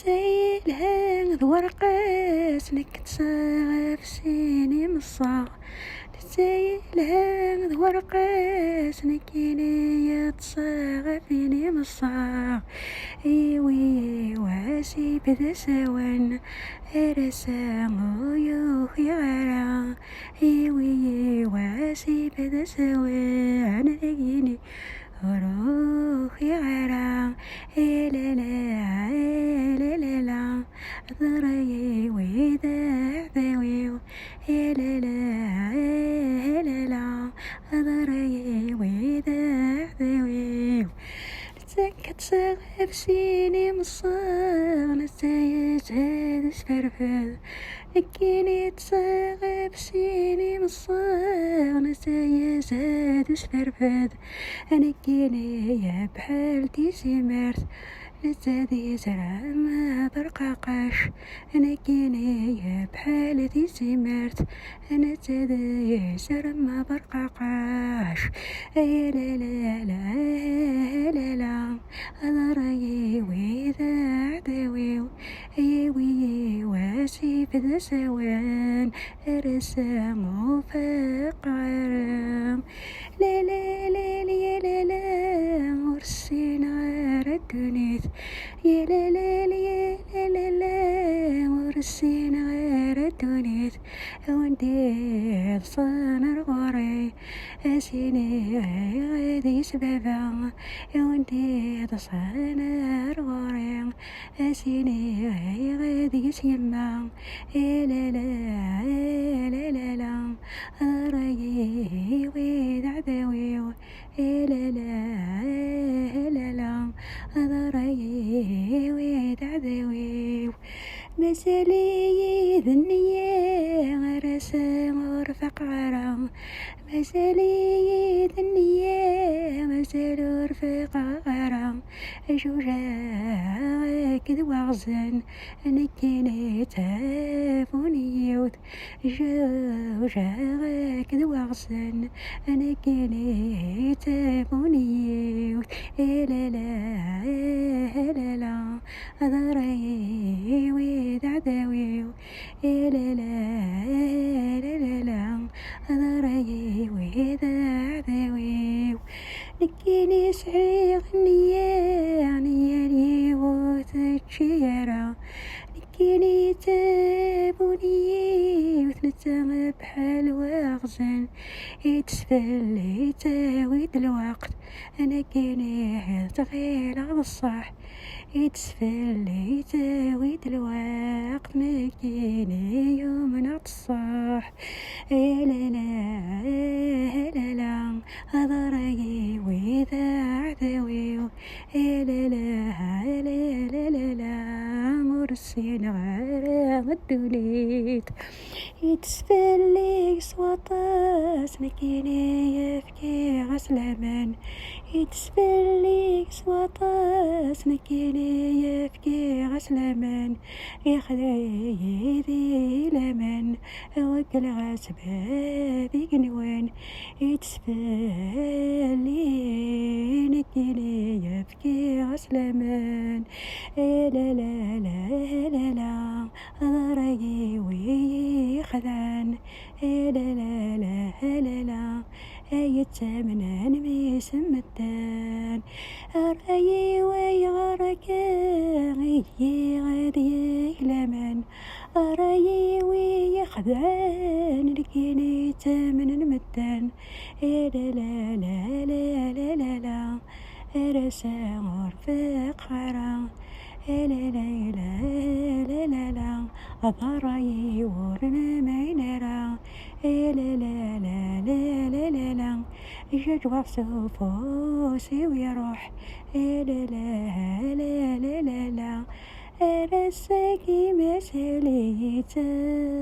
نتايلها ذورقاس نكتساغ في سيني مصاغ نتايلها ذورقاس نكيني تصاغ فيني مصاغ إيوي واسي بدا سوان أرسا غيوخ يغرا إيوي واسي بدا سوان لقيني روح يغرا إلا لا إلا لا ضري ويدا ذويو إلا لا إلا لا ضري ويدا ذويو كتصاغ في سيني مصاغ نتايج هاد سفرفد نكيني تصاغ في سيني مصاغ نتايج هاد سفرفد نكيني يا بحال تيسي مرت نتادي زرع ما برقاقاش نكيني يا بحال تيسي مرت نتادي زرع ما برقاقاش لا لا لا لا لا أضري وإذا عدوي أيوي واسي بدا سوان أرسام وفاق عرام لا لا لا لا لا لا ورسينا غير الدنيت يا لا لا لا لا لا ورسينا غير الدنيت وندير صنر غوري أسيني غادي سبابا وندي تصنر غوري أسيني غادي سيما لا لا لا لا لا أراي ويد عدوي لا لا لا لا أراي ويد عدوي مسالي ذنية غرسة مرفق غرام مسالي ذنية مسال رفق غرام جوجا كذا غزن أنا كيني تافوني يوت جوجا كذا غزن أنا كيني تافوني يوت لا لا لا لا أضري ويد عداوي لا لا لا لا أضري ويد عداوي نكيني سعي غنية نيالي وتتشيرا نكيني تابوني وثنتا بحال واغزن يتسفل يتاويد الوقت أنا كيني تغير بصح يتسفل يتاويد الوقت ما كيني يوم نتصاح لا لا لا لا أضري وإذا عدوي لا لا لا لا لا مرسين غير الدوليت يتسفل لي سواطاس نكيني يفكي غسلمان يتسفل لي سواطاس نكيني يفكي غسلمان يخلي ذي لمن وكل غسبابي قنوان يتسفل لي نكيني يفكي غسلمان لا لا لا لا لا ضري ويخذان لا لا لا لا لا يتمنى نميس مدان أرأي ويغرك غي غدي لمن أرأي ويخذان لكيني تمنى مدان لا لا لا لا لا لا لا أرسا غرفق حرام لا لا لا لا لا لا أضري ورنا مينرا لا لا لا لا لا لا لا جدوى سوفوسي ويروح لا لا لا لا لا لا أرساكي مسالي تابوني